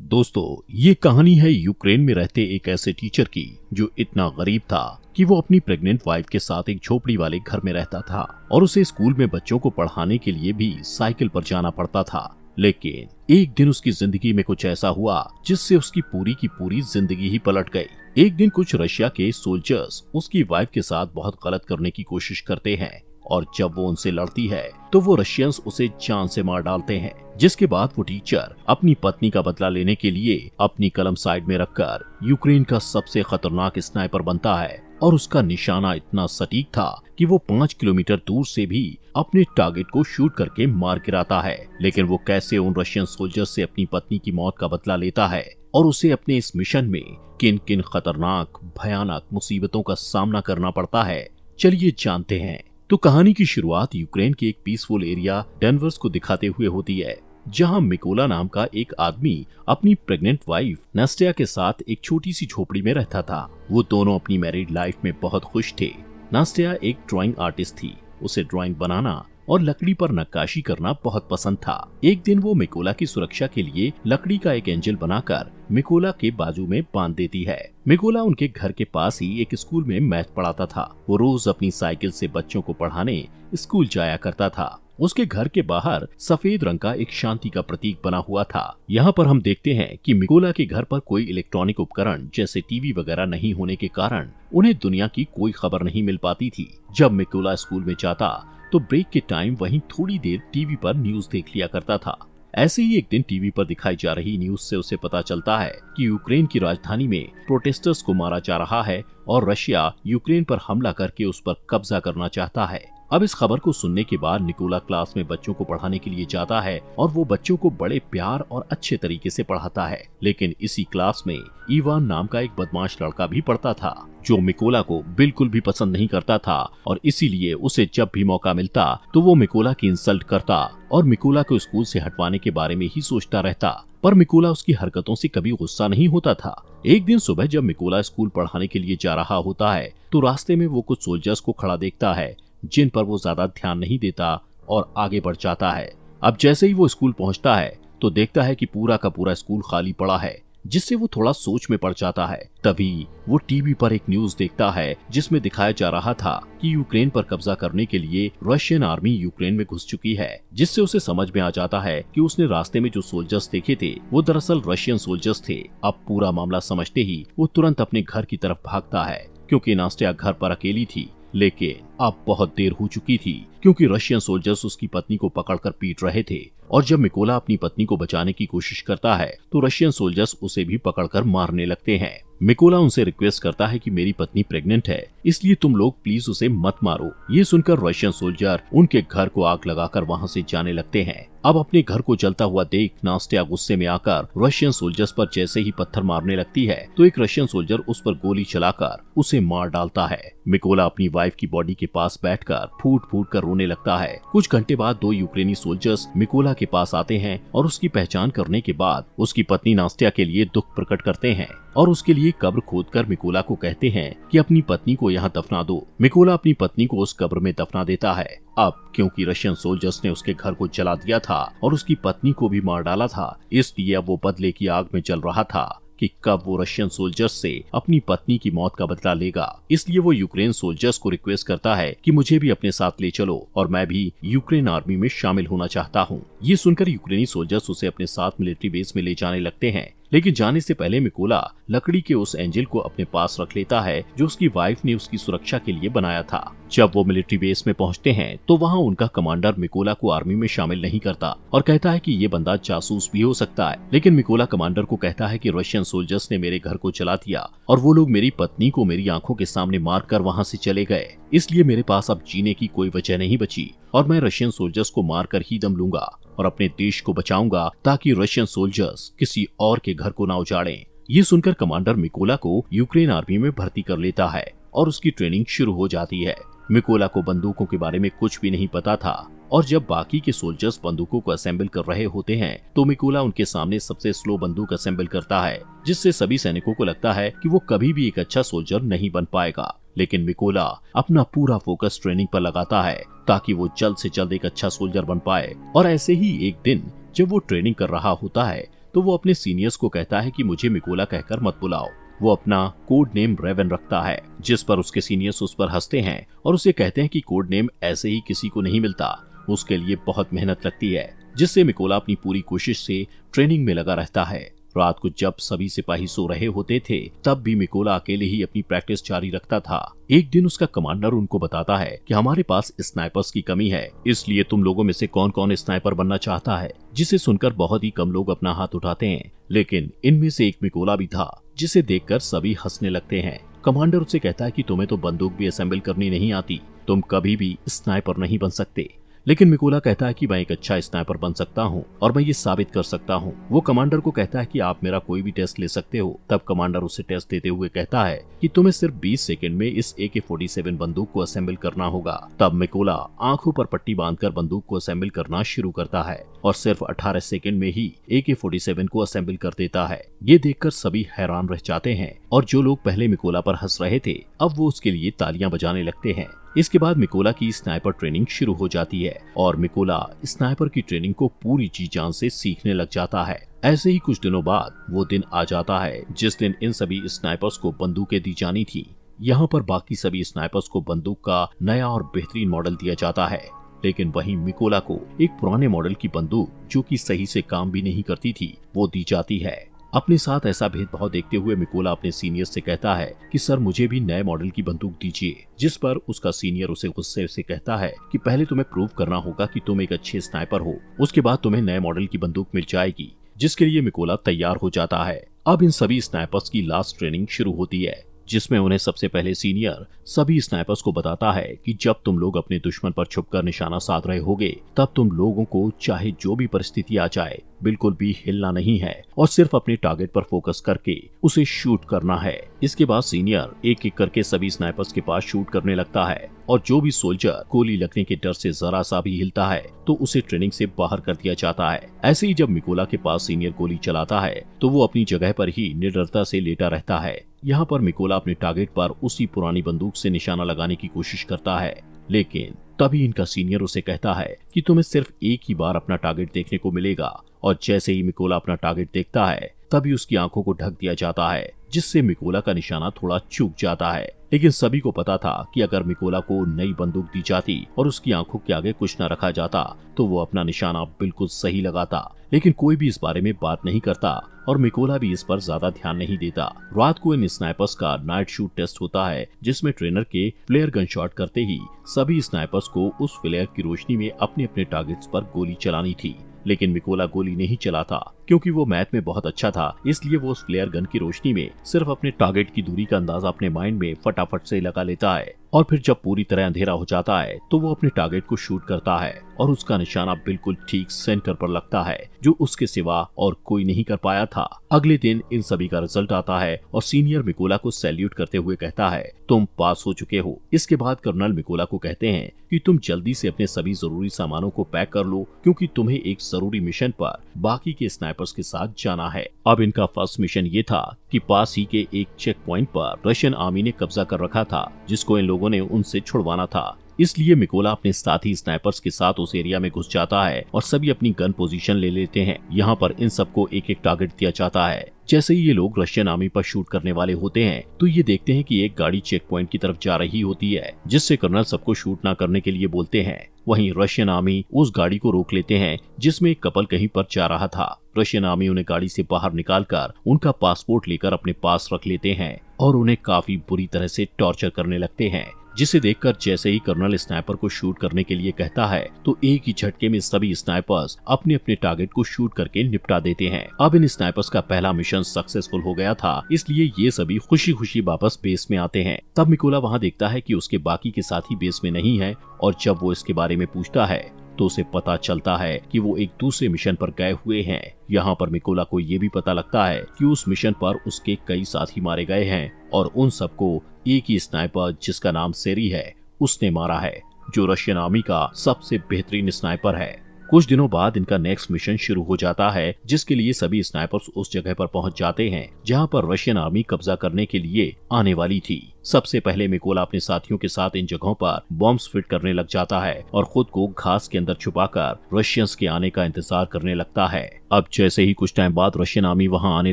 दोस्तों, ये कहानी है यूक्रेन में रहते एक ऐसे टीचर की जो इतना गरीब था कि वो अपनी प्रेग्नेंट वाइफ के साथ एक झोपड़ी वाले घर में रहता था और उसे स्कूल में बच्चों को पढ़ाने के लिए भी साइकिल पर जाना पड़ता था। लेकिन एक दिन उसकी जिंदगी में कुछ ऐसा हुआ जिससे उसकी पूरी की पूरी जिंदगी ही पलट गई। एक दिन कुछ रशिया के सोल्जर्स उसकी वाइफ के साथ बहुत गलत करने की कोशिश करते हैं और जब वो उनसे लड़ती है तो वो रशियंस उसे जान से मार डालते हैं। जिसके बाद वो टीचर अपनी पत्नी का बदला लेने के लिए अपनी कलम साइड में रखकर यूक्रेन का सबसे खतरनाक स्नाइपर बनता है और उसका निशाना इतना सटीक था कि वो 5 किलोमीटर दूर से भी अपने टारगेट को शूट करके मार गिराता है। लेकिन वो कैसे उन रशियन सोल्जर्स से अपनी पत्नी की मौत का बदला लेता है और उसे अपने इस मिशन में किन किन खतरनाक भयानक मुसीबतों का सामना करना पड़ता है, चलिए जानते हैं। तो कहानी की शुरुआत यूक्रेन के एक पीसफुल एरिया डेनवर्स को दिखाते हुए होती है, जहां मिकोला नाम का एक आदमी अपनी प्रेग्नेंट वाइफ नास्टिया के साथ एक छोटी सी झोपड़ी में रहता था। वो दोनों अपनी मैरिड लाइफ में बहुत खुश थे। नास्टिया एक ड्राइंग आर्टिस्ट थी, उसे ड्राइंग बनाना और लकड़ी पर नक्काशी करना बहुत पसंद था। एक दिन वो मिकोला की सुरक्षा के लिए लकड़ी का एक एंजल बनाकर मिकोला के बाजू में बांध देती है। मिकोला उनके घर के पास ही एक स्कूल में मैथ पढ़ाता था। वो रोज अपनी साइकिल से बच्चों को पढ़ाने स्कूल जाया करता था। उसके घर के बाहर सफेद रंग का एक शांति का प्रतीक बना हुआ था। यहाँ पर हम देखते हैं कि मिकोला के घर पर कोई इलेक्ट्रॉनिक उपकरण जैसे टीवी वगैरह नहीं होने के कारण उन्हें दुनिया की कोई खबर नहीं मिल पाती थी। जब मिकोला स्कूल में जाता तो ब्रेक के टाइम वहीं थोड़ी देर टीवी पर न्यूज देख लिया करता था। ऐसे ही एक दिन टीवी पर दिखाई जा रही न्यूज से उसे पता चलता है कि यूक्रेन की राजधानी में प्रोटेस्टर्स को मारा जा रहा है और रशिया यूक्रेन पर हमला करके उस पर कब्जा करना चाहता है। अब इस खबर को सुनने के बाद निकोला क्लास में बच्चों को पढ़ाने के लिए जाता है और वो बच्चों को बड़े प्यार और अच्छे तरीके से पढ़ाता है। लेकिन इसी क्लास में इवान नाम का एक बदमाश लड़का भी पढ़ता था जो मिकोला को बिल्कुल भी पसंद नहीं करता था और इसीलिए उसे जब भी मौका मिलता तो वो मिकोला की इंसल्ट करता और मिकोला को स्कूल से हटवाने के बारे में ही सोचता रहता। पर मिकोला उसकी हरकतों से कभी गुस्सा नहीं होता था। एक दिन सुबह जब मिकोला स्कूल पढ़ाने के लिए जा रहा होता है तो रास्ते में वो कुछ सोल्जर्स को खड़ा देखता है जिन पर वो ज्यादा ध्यान नहीं देता और आगे बढ़ जाता है। अब जैसे ही वो स्कूल पहुंचता है तो देखता है कि पूरा का पूरा स्कूल खाली पड़ा है, जिससे वो थोड़ा सोच में पड़ जाता है। तभी वो टीवी पर एक न्यूज देखता है जिसमें दिखाया जा रहा था कि यूक्रेन पर कब्जा करने के लिए रशियन आर्मी यूक्रेन में घुस चुकी है, जिससे उसे समझ में आ जाता है कि उसने रास्ते में जो सोल्जर्स देखे थे वो दरअसल रशियन सोल्जर्स थे। अब पूरा मामला समझते ही वो तुरंत अपने घर की तरफ भागता है क्योंकि नास्टिया घर पर अकेली थी। लेकिन अब बहुत देर हो चुकी थी क्योंकि रशियन सोल्जर्स उसकी पत्नी को पकड़कर पीट रहे थे और जब मिकोला अपनी पत्नी को बचाने की कोशिश करता है तो रशियन सोल्जर्स उसे भी पकड़कर मारने लगते हैं। मिकोला उनसे रिक्वेस्ट करता है कि मेरी पत्नी प्रेग्नेंट है, इसलिए तुम लोग प्लीज उसे मत मारो। ये सुनकर रशियन सोल्जर उनके घर को आग लगाकर वहाँ से जाने लगते हैं। अब अपने घर को जलता हुआ देख नास्टिया गुस्से में आकर रशियन सोल्जर्स पर जैसे ही पत्थर मारने लगती है तो एक रशियन सोल्जर उस पर गोली चलाकर उसे मार डालता है। मिकोला अपनी वाइफ की बॉडी के पास बैठकर फूट फूट कर रोने लगता है। कुछ घंटे बाद 2 यूक्रेनी सोल्जर्स मिकोला के पास आते हैं और उसकी पहचान करने के बाद उसकी पत्नी नास्टिया के लिए दुख प्रकट करते हैं और उसके लिए कब्र खोदकर मिकोला को कहते हैं कि अपनी पत्नी को यहाँ दफना दो। मिकोला अपनी पत्नी को उस कब्र में दफना देता है। अब क्योंकि रशियन सोल्जर्स ने उसके घर को जला दिया था और उसकी पत्नी को भी मार डाला था, इसलिए अब वो बदले की आग में जल रहा था कि कब वो रशियन सोल्जर्स से अपनी पत्नी की मौत का बदला लेगा। इसलिए वो यूक्रेन सोल्जर्स को रिक्वेस्ट करता है कि मुझे भी अपने साथ ले चलो और मैं भी यूक्रेन आर्मी में शामिल होना चाहता हूँ। ये सुनकर यूक्रेनी सोल्जर्स उसे अपने साथ मिलिट्री बेस में ले जाने लगते हैं। लेकिन जाने से पहले मिकोला लकड़ी के उस एंजल को अपने पास रख लेता है जो उसकी वाइफ ने उसकी सुरक्षा के लिए बनाया था। जब वो मिलिट्री बेस में पहुंचते हैं तो वहां उनका कमांडर मिकोला को आर्मी में शामिल नहीं करता और कहता है कि ये बंदा जासूस भी हो सकता है। लेकिन मिकोला कमांडर को कहता है कि रशियन सोल्जर्स ने मेरे घर को जला दिया और वो लोग मेरी पत्नी को मेरी आंखों के सामने मारकर वहां से चले गए, इसलिए मेरे पास अब जीने की कोई वजह नहीं बची और मैं रशियन सोल्जर्स को मारकर ही दम लूंगा और अपने देश को बचाऊंगा ताकि रशियन सोल्जर्स किसी और के घर को ना उजाड़ें। ये सुनकर कमांडर मिकोला को यूक्रेन आर्मी में भर्ती कर लेता है और उसकी ट्रेनिंग शुरू हो जाती है। मिकोला को बंदूकों के बारे में कुछ भी नहीं पता था और जब बाकी के सोल्जर्स बंदूकों को असेंबल कर रहे होते हैं तो मिकोला उनके सामने सबसे स्लो बंदूक असेंबल करता है, जिससे सभी सैनिकों को लगता है कि वो कभी भी एक अच्छा सोल्जर नहीं बन पाएगा। लेकिन मिकोला अपना पूरा फोकस ट्रेनिंग पर लगाता है ताकि वो जल्द से जल्द एक अच्छा सोल्जर बन पाए। और ऐसे ही एक दिन जब वो ट्रेनिंग कर रहा होता है तो वो अपने सीनियर्स को कहता है कि मुझे मिकोला कहकर मत बुलाओ। वो अपना कोड नेम रेवन रखता है, जिस पर उसके सीनियर्स उस पर हंसते हैं और उसे कहते हैं कि कोड नेम ऐसे ही किसी को नहीं मिलता, उसके लिए बहुत मेहनत लगती है, जिससे मिकोला अपनी पूरी कोशिश से ट्रेनिंग में लगा रहता है। रात को जब सभी सिपाही सो रहे होते थे तब भी मिकोला अकेले ही अपनी प्रैक्टिस जारी रखता था। एक दिन उसका कमांडर उनको बताता है कि हमारे पास स्नाइपर्स की कमी है, इसलिए तुम लोगों में से कौन कौन स्नाइपर बनना चाहता है, जिसे सुनकर बहुत ही कम लोग अपना हाथ उठाते हैं, लेकिन इनमें से एक मिकोला भी था, जिसे देखकर सभी हंसने लगते हैं। कमांडर उससे कहता है कि तुम्हें तो बंदूक भी असेंबल करनी नहीं आती, तुम कभी भी स्नाइपर नहीं बन सकते। लेकिन मिकोला कहता है कि मैं एक अच्छा स्नाइपर बन सकता हूँ और मैं ये साबित कर सकता हूँ। वो कमांडर को कहता है कि आप मेरा कोई भी टेस्ट ले सकते हो। तब कमांडर उसे टेस्ट देते हुए कहता है कि तुम्हें सिर्फ 20 सेकंड में इस AK-47 बंदूक को असेंबल करना होगा। तब मिकोला आंखों पर पट्टी बांधकर बंदूक को असेंबल करना शुरू करता है और सिर्फ 18 सेकंड में ही AK-47 को असेंबल कर देता है। ये देखकर सभी हैरान रह जाते हैं और जो लोग पहले मिकोला पर हंस रहे थे अब वो उसके लिए तालियां बजाने लगते हैं। इसके बाद मिकोला की स्नाइपर ट्रेनिंग शुरू हो जाती है और मिकोला स्नाइपर की ट्रेनिंग को पूरी जी जान से सीखने लग जाता है। ऐसे ही कुछ दिनों बाद वो दिन आ जाता है जिस दिन इन सभी स्नाइपर्स को बंदूकें दी जानी थी। यहाँ पर बाकी सभी स्नाइपर्स को बंदूक का नया और बेहतरीन मॉडल दिया जाता है, लेकिन वहीं मिकोला को एक पुराने मॉडल की बंदूक जो कि सही से काम भी नहीं करती थी वो दी जाती है। अपने साथ ऐसा भेदभाव देखते हुए मिकोला अपने सीनियर से कहता है कि सर मुझे भी नए मॉडल की बंदूक दीजिए, जिस पर उसका सीनियर उसे गुस्से से कहता है कि पहले तुम्हें प्रूव करना होगा कि तुम एक अच्छे स्नाइपर हो, उसके बाद तुम्हें नए मॉडल की बंदूक मिल जाएगी, जिसके लिए मिकोला तैयार हो जाता है। अब इन सभी स्नाइपर्स की लास्ट ट्रेनिंग शुरू होती है, जिसमें उन्हें सबसे पहले सीनियर सभी स्नाइपर्स को बताता है कि जब तुम लोग अपने दुश्मन पर छुपकर निशाना साध रहे होगे तब तुम लोगों को चाहे जो भी परिस्थिति आ जाए बिल्कुल भी हिलना नहीं है और सिर्फ अपने टारगेट पर फोकस करके उसे शूट करना है। इसके बाद सीनियर एक एक करके सभी स्नाइपर्स के पास शूट करने लगता है और जो भी सोल्जर गोली लगने के डर से जरा सा भी हिलता है तो उसे ट्रेनिंग से बाहर कर दिया जाता है। ऐसे ही जब मिकोला के पास सीनियर गोली चलाता है तो वो अपनी जगह पर ही निडरता से लेटा रहता है। यहाँ पर मिकोला अपने टारगेट पर उसी पुरानी बंदूक से निशाना लगाने की कोशिश करता है, लेकिन तभी इनका सीनियर उसे कहता है कि तुम्हें सिर्फ एक ही बार अपना टारगेट देखने को मिलेगा। और जैसे ही मिकोला अपना टारगेट देखता है तभी उसकी आंखों को ढक दिया जाता है, जिससे मिकोला का निशाना थोड़ा चूक जाता है। लेकिन सभी को पता था कि अगर मिकोला को नई बंदूक दी जाती और उसकी आंखों के आगे कुछ न रखा जाता तो वो अपना निशाना बिल्कुल सही लगाता, लेकिन कोई भी इस बारे में बात नहीं करता और मिकोला भी इस पर ज्यादा ध्यान नहीं देता। रात को इन स्नाइपर्स का नाइट शूट टेस्ट होता है, जिसमें ट्रेनर के फ्लेयर गन शॉट करते ही सभी स्नाइपर्स को उस फ्लेयर की रोशनी में अपने अपने टारगेट्स पर गोली चलानी थी। लेकिन मिकोला गोली नहीं चलाता क्योंकि वो मैथ में बहुत अच्छा था, इसलिए वो उस फ्लेयर गन की रोशनी में सिर्फ अपने टारगेट की दूरी का अंदाजा अपने माइंड में फटाफट से लगा लेता है और फिर जब पूरी तरह अंधेरा हो जाता है तो वो अपने टारगेट को शूट करता है और उसका निशाना बिल्कुल ठीक सेंटर पर लगता है, जो उसके सिवा और कोई नहीं कर पाया था। अगले दिन इन सभी का रिजल्ट आता है और सीनियर मिकोला को सैल्यूट करते हुए कहता है तुम पास हो चुके हो। इसके बाद कर्नल मिकोला को कहते हैं कि तुम जल्दी से अपने सभी जरूरी सामानों को पैक कर लो क्योंकि तुम्हें एक जरूरी मिशन पर बाकी के स्नाइपर्स के साथ जाना है। अब इनका फर्स्ट मिशन ये था कि पास ही के एक चेक पॉइंट पर रशियन आर्मी ने कब्जा कर रखा था, जिसको इन लोगों ने उनसे छुड़वाना था। इसलिए मिकोला अपने साथी स्नाइपर्स के साथ उस एरिया में घुस जाता है और सभी अपनी गन पोजीशन ले लेते हैं। यहाँ पर इन सबको एक एक टारगेट दिया जाता है। जैसे ही ये लोग रशियन आर्मी पर शूट करने वाले होते हैं तो ये देखते हैं कि एक गाड़ी चेक पॉइंट की तरफ जा रही होती है, जिससे कर्नल सबको शूट ना करने के लिए बोलते हैं। वहीं रशियन आर्मी उस गाड़ी को रोक लेते हैं जिसमें एक कपल कहीं पर जा रहा था। रशियन आर्मी उन्हें गाड़ी से बाहर निकालकर उनका पासपोर्ट लेकर अपने पास रख लेते हैं और उन्हें काफी बुरी तरह से टॉर्चर करने लगते हैं, जिसे देखकर जैसे ही कर्नल स्नाइपर को शूट करने के लिए कहता है तो एक ही झटके में सभी स्नाइपर्स अपने अपने टारगेट को शूट करके निपटा देते हैं। अब इन स्नाइपर्स का पहला मिशन सक्सेसफुल हो गया था, इसलिए ये सभी खुशी खुशी वापस बेस में आते हैं। तब मिकोला वहाँ देखता है कि उसके बाकी के साथी बेस में नहीं है और जब वो इसके बारे में पूछता है तो उसे पता चलता है कि वो एक दूसरे मिशन पर गए हुए हैं। यहाँ पर मिकोला को ये भी पता लगता है कि उस मिशन पर उसके कई साथी मारे गए हैं और उन सबको एक ही स्नाइपर जिसका नाम सेरी है उसने मारा है, जो रशियन आर्मी का सबसे बेहतरीन स्नाइपर है। कुछ दिनों बाद इनका नेक्स्ट मिशन शुरू हो जाता है, जिसके लिए सभी स्नाइपर्स उस जगह पर पहुंच जाते हैं जहां पर रशियन आर्मी कब्जा करने के लिए आने वाली थी। सबसे पहले मिकोला अपने साथियों के साथ इन जगहों पर बॉम्ब्स फिट करने लग जाता है और खुद को घास के अंदर छुपाकर रशियंस के आने का इंतजार करने लगता है। अब जैसे ही कुछ टाइम बाद रशियन आर्मी वहां आने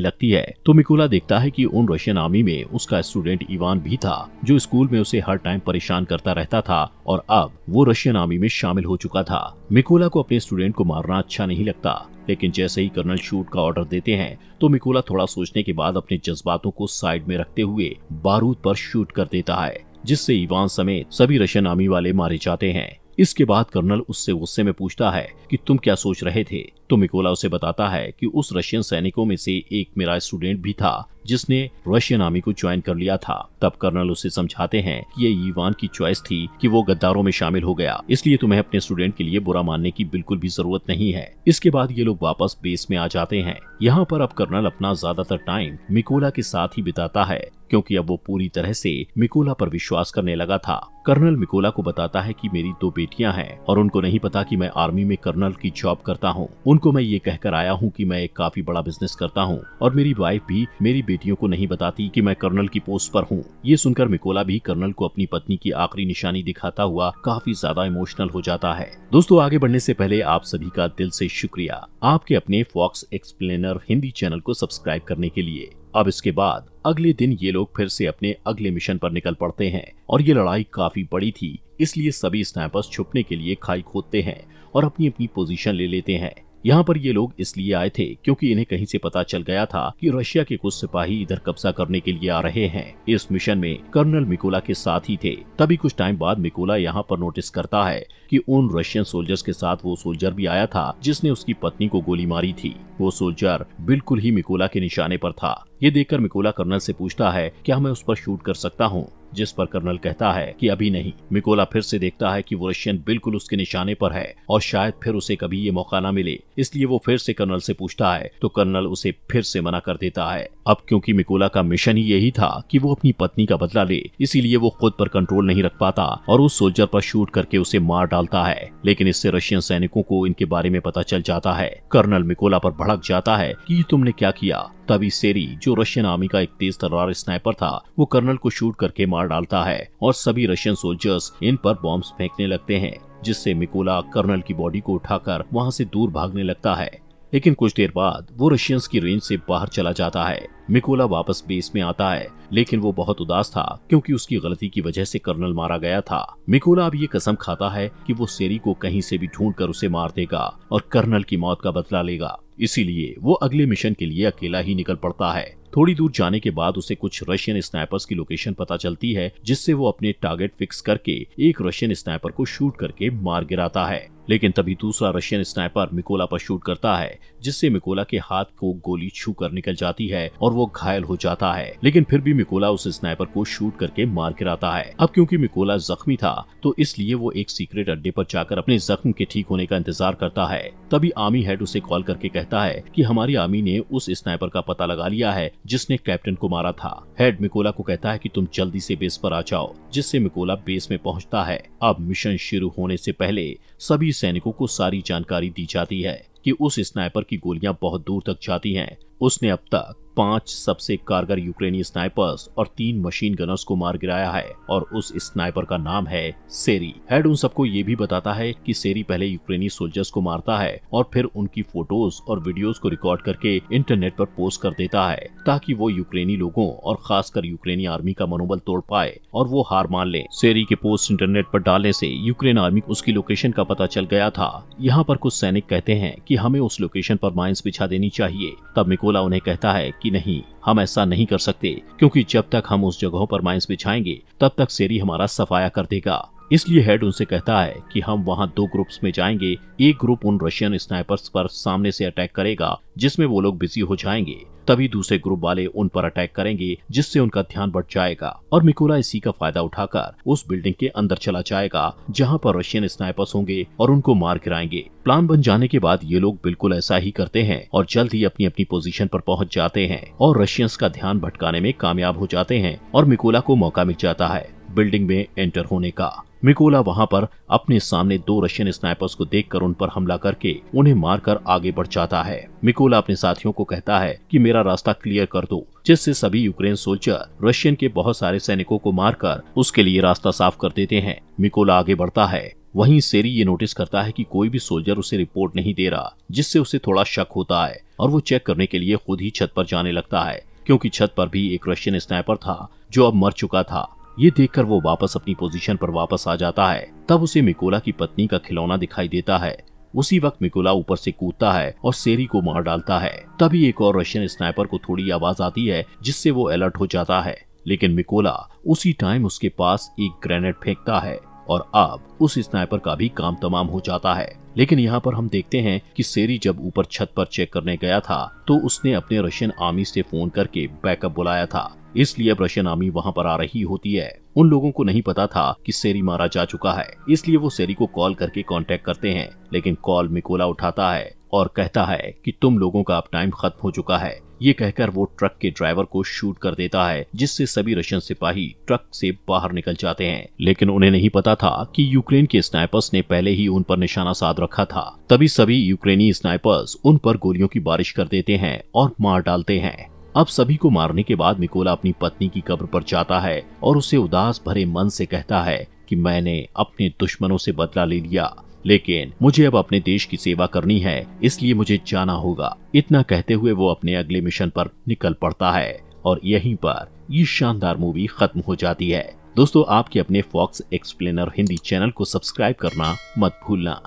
लगती है तो मिकोला देखता है कि उन रशियन आर्मी में उसका स्टूडेंट इवान भी था, जो स्कूल में उसे हर टाइम परेशान करता रहता था और अब वो रशियन आर्मी में शामिल हो चुका था। मिकोला को अपने स्टूडेंट को मारना अच्छा नहीं लगता, लेकिन जैसे ही कर्नल शूट का ऑर्डर देते हैं तो मिकोला थोड़ा सोचने के बाद अपने जज्बातों को साइड में रखते हुए बारूद पर शूट कर देता है, जिससे इवान समेत सभी रशियन आर्मी वाले मारे जाते हैं। इसके बाद कर्नल उससे गुस्से में पूछता है कि तुम क्या सोच रहे थे, तो मिकोला उसे बताता है कि उस रशियन सैनिकों में से एक मेरा स्टूडेंट भी था जिसने रशियन आर्मी को ज्वाइन कर लिया था। तब कर्नल उसे समझाते हैं कि ये इवान की चॉइस थी कि वो गद्दारों में शामिल हो गया, इसलिए तुम्हें अपने स्टूडेंट के लिए बुरा मानने की बिल्कुल भी जरूरत नहीं है। इसके बाद ये लोग वापस बेस में आ जाते हैं। यहाँ पर अब कर्नल अपना ज्यादातर टाइम मिकोला के साथ ही बिताता है, क्योंकि अब वो पूरी तरह से मिकोला पर विश्वास करने लगा था। कर्नल मिकोला को बताता है कि मेरी 2 बेटियां हैं और उनको नहीं पता कि मैं आर्मी में कर्नल की जॉब करता हूँ। उनको मैं ये कहकर आया हूँ कि मैं एक काफी बड़ा बिजनेस करता हूँ और मेरी वाइफ भी मेरी बेटियों को नहीं बताती कि मैं कर्नल की पोस्ट पर हूँ। ये सुनकर मिकोला भी कर्नल को अपनी पत्नी की आखिरी निशानी दिखाता हुआ काफी ज्यादा इमोशनल हो जाता है। दोस्तों, आगे बढ़ने से पहले आप सभी का दिल से शुक्रिया आपके अपने फॉक्स एक्सप्लेनर हिंदी चैनल को सब्सक्राइब करने के लिए। अब इसके बाद अगले दिन ये लोग फिर से अपने अगले मिशन पर निकल पड़ते हैं और ये लड़ाई काफी बड़ी थी, इसलिए सभी स्नाइपर्स छुपने के लिए खाई खोदते हैं और अपनी अपनी पोजीशन ले लेते हैं। यहाँ पर ये लोग इसलिए आए थे क्योंकि इन्हें कहीं से पता चल गया था कि रशिया के कुछ सिपाही इधर कब्जा करने के लिए आ रहे हैं। इस मिशन में कर्नल मिकोला के साथ ही थे। तभी कुछ टाइम बाद मिकोला यहाँ पर नोटिस करता है कि उन रशियन सोल्जर्स के साथ वो सोल्जर भी आया था जिसने उसकी पत्नी को गोली मारी थी। वो सोल्जर बिल्कुल ही मिकोला के निशाने पर था। ये देखकर मिकोला कर्नल से पूछता है क्या मैं उस पर शूट कर सकता हूँ, जिस पर कर्नल कहता है कि अभी नहीं। मिकोला फिर से देखता है कि वो रशियन बिल्कुल उसके निशाने पर है और शायद फिर उसे कभी ये मौका न मिले, इसलिए वो फिर से कर्नल से पूछता है तो कर्नल उसे फिर से मना कर देता है। अब क्योंकि मिकोला का मिशन ही यही था कि वो अपनी पत्नी का बदला ले, इसीलिए वो खुद पर कंट्रोल नहीं रख पाता और उस सोल्जर पर शूट करके उसे मार डालता है। लेकिन इससे रशियन सैनिकों को इनके बारे में पता चल जाता है। कर्नल मिकोला पर भड़क जाता है कि तुमने क्या किया। तभी सेरी, जो रशियन आर्मी का एक तेज तर्रार स्नाइपर था, वो कर्नल को शूट करके मार डालता है और सभी रशियन सोल्जर्स इन पर बॉम्ब्स फेंकने लगते हैं, जिससे मिकोला कर्नल की बॉडी को उठाकर वहां से दूर भागने लगता है। लेकिन कुछ देर बाद वो रशियंस की रेंज से बाहर चला जाता है। मिकोला वापस बेस में आता है, लेकिन वो बहुत उदास था क्योंकि उसकी गलती की वजह से कर्नल मारा गया था। मिकोला अब ये कसम खाता है कि वो सेरी को कहीं से भी ढूंढकर उसे मार देगा और कर्नल की मौत का बदला लेगा। इसीलिए वो अगले मिशन के लिए अकेला ही निकल पड़ता है। थोड़ी दूर जाने के बाद उसे कुछ रशियन स्नाइपर्स की लोकेशन पता चलती है, जिससे वो अपने टारगेट फिक्स करके एक रशियन स्नाइपर को शूट करके मार गिराता है। लेकिन तभी दूसरा रशियन स्नाइपर मिकोला पर शूट करता है, जिससे मिकोला के हाथ को गोली छू कर निकल जाती है और वो घायल हो जाता है। लेकिन फिर भी मिकोला उस स्नाइपर को शूट करके मार गिराता है। अब क्योंकि मिकोला जख्मी था तो इसलिए वो एक सीक्रेट अड्डे पर जाकर अपने जख्म के ठीक होने का इंतजार करता है। तभी आर्मी हेड उसे कॉल करके कहता है कि हमारी आर्मी ने उस स्नाइपर का पता लगा लिया है जिसने कैप्टन को मारा था। हेड मिकोला को कहता है कि तुम जल्दी से बेस पर आ जाओ, जिससे मिकोला बेस में पहुंचता है। अब मिशन शुरू होने से पहले सभी सैनिकों को सारी जानकारी दी जाती है कि उस स्नाइपर की गोलियां बहुत दूर तक जाती हैं। उसने अब तक 5 सबसे कारगर यूक्रेनी स्नाइपर्स और 3 मशीन गनर्स को मार गिराया है और उस स्नाइपर का नाम है सेरी। हेड उन सबको ये भी बताता है कि सेरी पहले यूक्रेनी सोल्जर्स को मारता है और फिर उनकी फोटोज और वीडियोस को रिकॉर्ड करके इंटरनेट पर पोस्ट कर देता है, ताकि वो यूक्रेनी लोगों और खासकर यूक्रेनी आर्मी का मनोबल तोड़ पाए और वो हार मान ले। सेरी के पोस्ट इंटरनेट पर डालने से यूक्रेन आर्मी को उसकी लोकेशन का पता चल गया था। यहाँ पर कुछ सैनिक कहते हैं कि हमें उस लोकेशन पर माइंस बिछा देनी चाहिए। तब मिकोला उन्हें कहता है कि नहीं, हम ऐसा नहीं कर सकते, क्योंकि जब तक हम उस जगहों पर माइंस बिछाएंगे तब तक सेरी हमारा सफाया कर देगा। इसलिए हेड उनसे कहता है कि हम वहां 2 ग्रुप्स में जाएंगे। एक ग्रुप उन रशियन स्नाइपर्स पर सामने से अटैक करेगा, जिसमें वो लोग बिजी हो जाएंगे। तभी दूसरे ग्रुप वाले उन पर अटैक करेंगे, जिससे उनका ध्यान बढ़ जाएगा और मिकोला इसी का फायदा उठाकर उस बिल्डिंग के अंदर चला जाएगा जहां पर रशियन स्नाइपर्स होंगे और उनको मार गिराएंगे। प्लान बन जाने के बाद ये लोग बिल्कुल ऐसा ही करते हैं और जल्द ही अपनी अपनी पोजीशन पर पहुंच जाते हैं और रशियंस का ध्यान भटकाने में कामयाब हो जाते हैं और मिकोला को मौका मिल जाता है बिल्डिंग में एंटर होने का। मिकोला वहां पर अपने सामने 2 रशियन स्नाइपर्स को देखकर उन पर हमला करके उन्हें मारकर आगे बढ़ जाता है। मिकोला अपने साथियों को कहता है कि मेरा रास्ता क्लियर कर दो, जिससे सभी यूक्रेन सोल्जर रशियन के बहुत सारे सैनिकों को मारकर उसके लिए रास्ता साफ कर देते हैं। मिकोला आगे बढ़ता है। वहीं सेरी ये नोटिस करता है कि कोई भी सोल्जर उसे रिपोर्ट नहीं दे रहा, जिससे उसे थोड़ा शक होता है और वो चेक करने के लिए खुद ही छत पर जाने लगता है, क्योंकि छत पर भी एक रशियन स्नाइपर था जो अब मर चुका था। ये देखकर वो वापस अपनी पोजीशन पर वापस आ जाता है। तब उसे मिकोला की पत्नी का खिलौना दिखाई देता है। उसी वक्त मिकोला ऊपर से कूदता है और सेरी को मार डालता है। तभी एक और रशियन स्नाइपर को थोड़ी आवाज आती है, जिससे वो अलर्ट हो जाता है, लेकिन मिकोला उसी टाइम उसके पास एक ग्रेनेड फेंकता है और अब उस स्नाइपर का भी काम तमाम हो जाता है। लेकिन यहाँ पर हम देखते हैं कि सेरी जब ऊपर छत पर चेक करने गया था तो उसने अपने रशियन आर्मी से फोन करके बैकअप बुलाया था, इसलिए अब रशियन आर्मी वहाँ पर आ रही होती है। उन लोगों को नहीं पता था कि सेरी मारा जा चुका है, इसलिए वो सेरी को कॉल करके कांटेक्ट करते हैं, लेकिन कॉल मिकोला उठाता है और कहता है कि तुम लोगों का अब टाइम खत्म हो चुका है। ये कहकर वो ट्रक के ड्राइवर को शूट कर देता है, जिससे सभी रशियन सिपाही ट्रक से बाहर निकल जाते हैं। लेकिन उन्हें नहीं पता था कि यूक्रेन के स्नाइपर्स ने पहले ही उन पर निशाना साध रखा था। तभी सभी यूक्रेनी स्नाइपर्स उन पर गोलियों की बारिश कर देते हैं और मार डालते हैं। अब सभी को मारने के बाद मिकोला अपनी पत्नी की कब्र पर जाता है और उसे उदास भरे मन से कहता है कि मैंने अपने दुश्मनों से बदला ले लिया, लेकिन मुझे अब अपने देश की सेवा करनी है, इसलिए मुझे जाना होगा। इतना कहते हुए वो अपने अगले मिशन पर निकल पड़ता है और यहीं पर ये शानदार मूवी खत्म हो जाती है। दोस्तों, आपके अपने फॉक्स एक्सप्लेनर हिंदी चैनल को सब्सक्राइब करना मत भूलना।